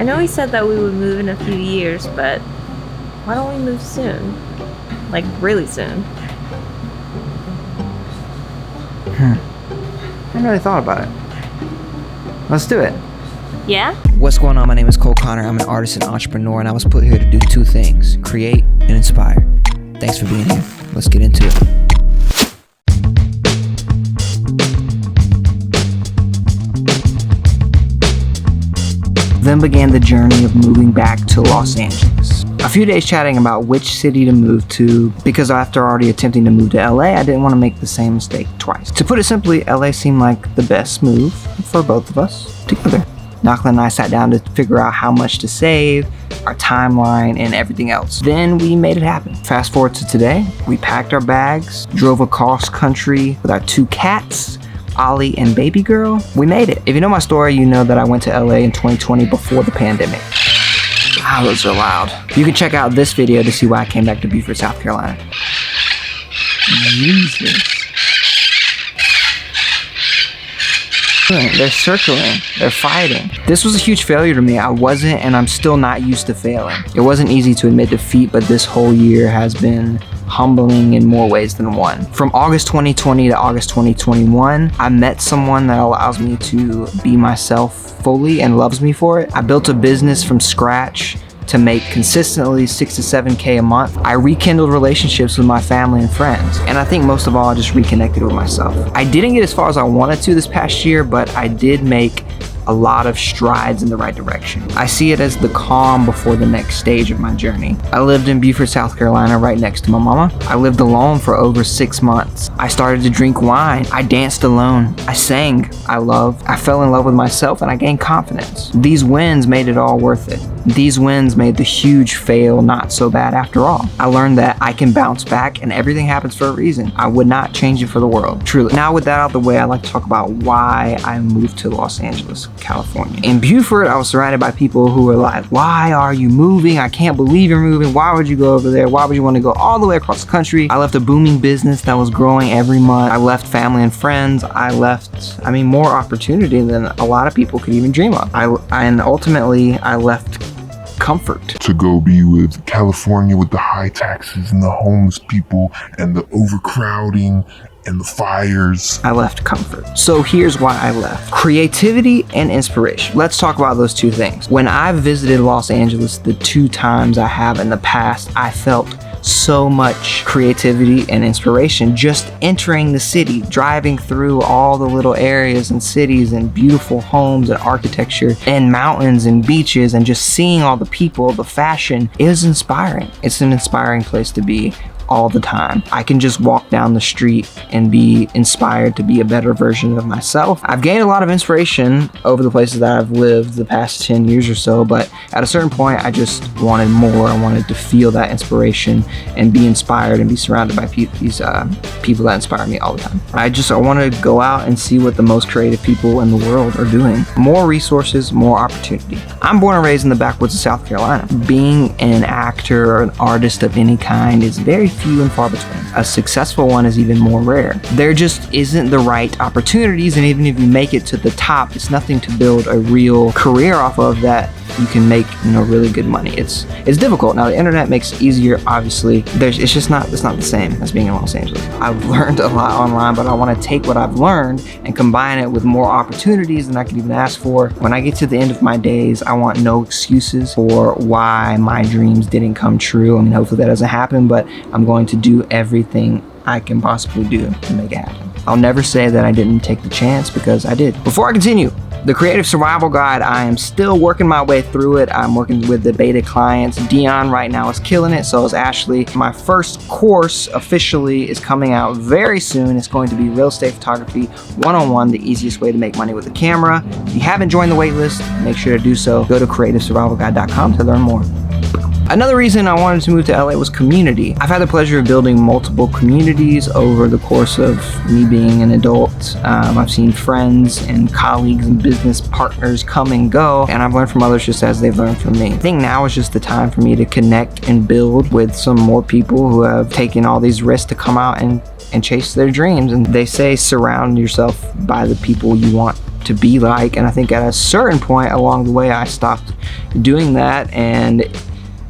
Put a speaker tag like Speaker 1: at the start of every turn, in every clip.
Speaker 1: know we said that we would move in a few years, but why don't we move soon? Like, really soon.
Speaker 2: I haven't really thought about it. Let's do it.
Speaker 1: Yeah?
Speaker 2: What's going on? My name is Cole Connor. I'm an artist and entrepreneur, and I was put here to do two things: create and inspire. Thanks for being here. Let's get into it. Then began the journey of moving back to Los Angeles. A few days chatting about which city to move to, because after already attempting to move to LA, I didn't want to make the same mistake twice. To put it simply, LA seemed like the best move for both of us together. Nakla and I sat down to figure out how much to save, our timeline, and everything else. Then we made it happen. Fast forward to today, we packed our bags, drove across country with our two cats, Ollie and baby girl. We made it. If you know my story, you know that I went to LA in 2020 before the pandemic. Wow, those are loud. You can check out this video to see why I came back to Beaufort, South Carolina. Jesus. They're circling, they're fighting. This was a huge failure to me. I wasn't, and I'm still not used to failing. It wasn't easy to admit defeat, but this whole year has been humbling in more ways than one. From August 2020 to August 2021, I met someone that allows me to be myself fully and loves me for it. I built a business from scratch to make consistently 6 to 7K a month. I rekindled relationships with my family and friends. And I think most of all, I just reconnected with myself. I didn't get as far as I wanted to this past year, but I did make a lot of strides in the right direction. I see it as the calm before the next stage of my journey. I lived in Beaufort, South Carolina, right next to my mama. I lived alone for over 6 months. I started to drink wine. I danced alone. I sang. I loved. I fell in love with myself, and I gained confidence. These wins made it all worth it. These wins made the huge fail not so bad after all. I learned that I can bounce back and everything happens for a reason. I would not change it for the world, truly. Now with that out of the way, I'd like to talk about why I moved to Los Angeles, California. In Beaufort, I was surrounded by people who were like, why are you moving? I can't believe you're moving. Why would you go over there? Why would you want to go all the way across the country? I left a booming business that was growing every month. I left family and friends. I left, more opportunity than a lot of people could even dream of. And ultimately, I left comfort.
Speaker 3: To go be with California with the high taxes and the homeless people and the overcrowding and the fires.
Speaker 2: I left comfort. So here's why I left. Creativity and inspiration. Let's talk about those two things. When I visited Los Angeles the 2 times I have in the past, I felt so much creativity and inspiration just entering the city, driving through all the little areas and cities and beautiful homes and architecture and mountains and beaches and just seeing all the people, the fashion. It was inspiring. It's an inspiring place to be all the time. I can just walk down the street and be inspired to be a better version of myself. I've gained a lot of inspiration over the places that I've lived the past 10 years or so, but at a certain point, I just wanted more. I wanted to feel that inspiration and be inspired and be surrounded by these people that inspire me all the time. I want to go out and see what the most creative people in the world are doing. More resources, more opportunity. I'm born and raised in the backwoods of South Carolina. Being an actor or an artist of any kind is very few and far between. A successful one is even more rare. There just isn't the right opportunities, and even if you make it to the top, it's nothing to build a real career off of that you can make really good money. It's difficult. Now the internet makes it easier, obviously. It's not the same as being in Los Angeles. I've learned a lot online, but I want to take what I've learned and combine it with more opportunities than I could even ask for. When I get to the end of my days, I want no excuses for why my dreams didn't come true. Hopefully that doesn't happen, but I'm going to do everything I can possibly do to make it happen. I'll never say that I didn't take the chance, because I did. Before I continue, the Creative Survival Guide, I am still working my way through it. I'm working with the beta clients. Dion right now is killing it, so is Ashley. My first course officially is coming out very soon. It's going to be Real Estate Photography 101, the easiest way to make money with a camera. If you haven't joined the waitlist, make sure to do so. Go to creativesurvivalguide.com to learn more. Another reason I wanted to move to LA was community. I've had the pleasure of building multiple communities over the course of me being an adult. I've seen friends and colleagues and business partners come and go, and I've learned from others just as they've learned from me. I think now is just the time for me to connect and build with some more people who have taken all these risks to come out and chase their dreams. And they say surround yourself by the people you want to be like. And I think at a certain point along the way, I stopped doing that, and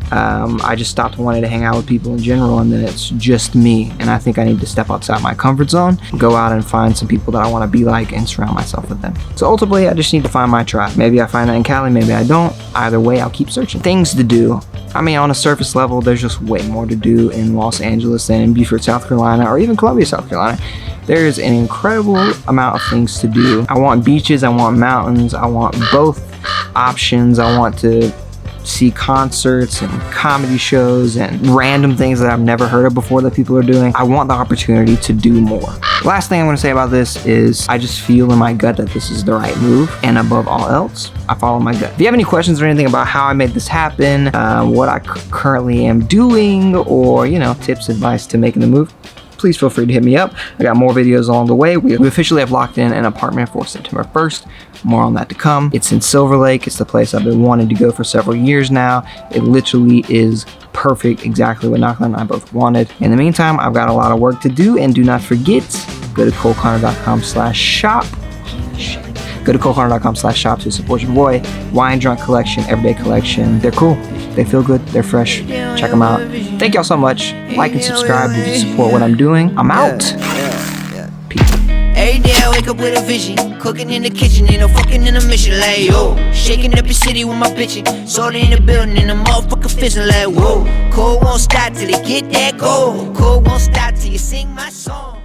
Speaker 2: I just stopped wanting to hang out with people in general, and then it's just me. And I think I need to step outside my comfort zone, go out and find some people that I want to be like and surround myself with them. So ultimately, I just need to find my tribe. Maybe I find that in Cali, maybe I don't. Either way, I'll keep searching. Things to do. I mean, on a surface level, there's just way more to do in Los Angeles than in Beaufort, South Carolina, or even Columbia, South Carolina. There's an incredible amount of things to do. I want beaches, I want mountains, I want both options. I want to see concerts and comedy shows and random things that I've never heard of before that people are doing. I want the opportunity to do more. Last thing I'm going to say about this is I just feel in my gut that this is the right move, and above all else, I follow my gut. If you have any questions or anything about how I made this happen, what I currently am doing, or tips, advice to making the move, please feel free to hit me up. I got more videos along the way. We officially have locked in an apartment for September 1st. More on that to come. It's in Silver Lake. It's the place I've been wanting to go for several years now. It literally is perfect, exactly what Naklan and I both wanted. In the meantime, I've got a lot of work to do, and do not forget, go to coleconnor.com/shop. Go to coleconnor.com/shop to support your boy. Wine Drunk Collection, Everyday Collection. They're cool. They feel good. They're fresh. Check them out. Thank y'all so much. Like and subscribe if you support what I'm doing. I'm out. Peace.
Speaker 4: Every day I wake up with a vision. Cooking in the kitchen, ain't no fucking in the mission. Like, yo, shaking up your city with my bitchin'. Sold in the building, and the motherfucker fizzing. Like, whoa, cold won't stop till they get that gold. Cold won't stop till you sing my song.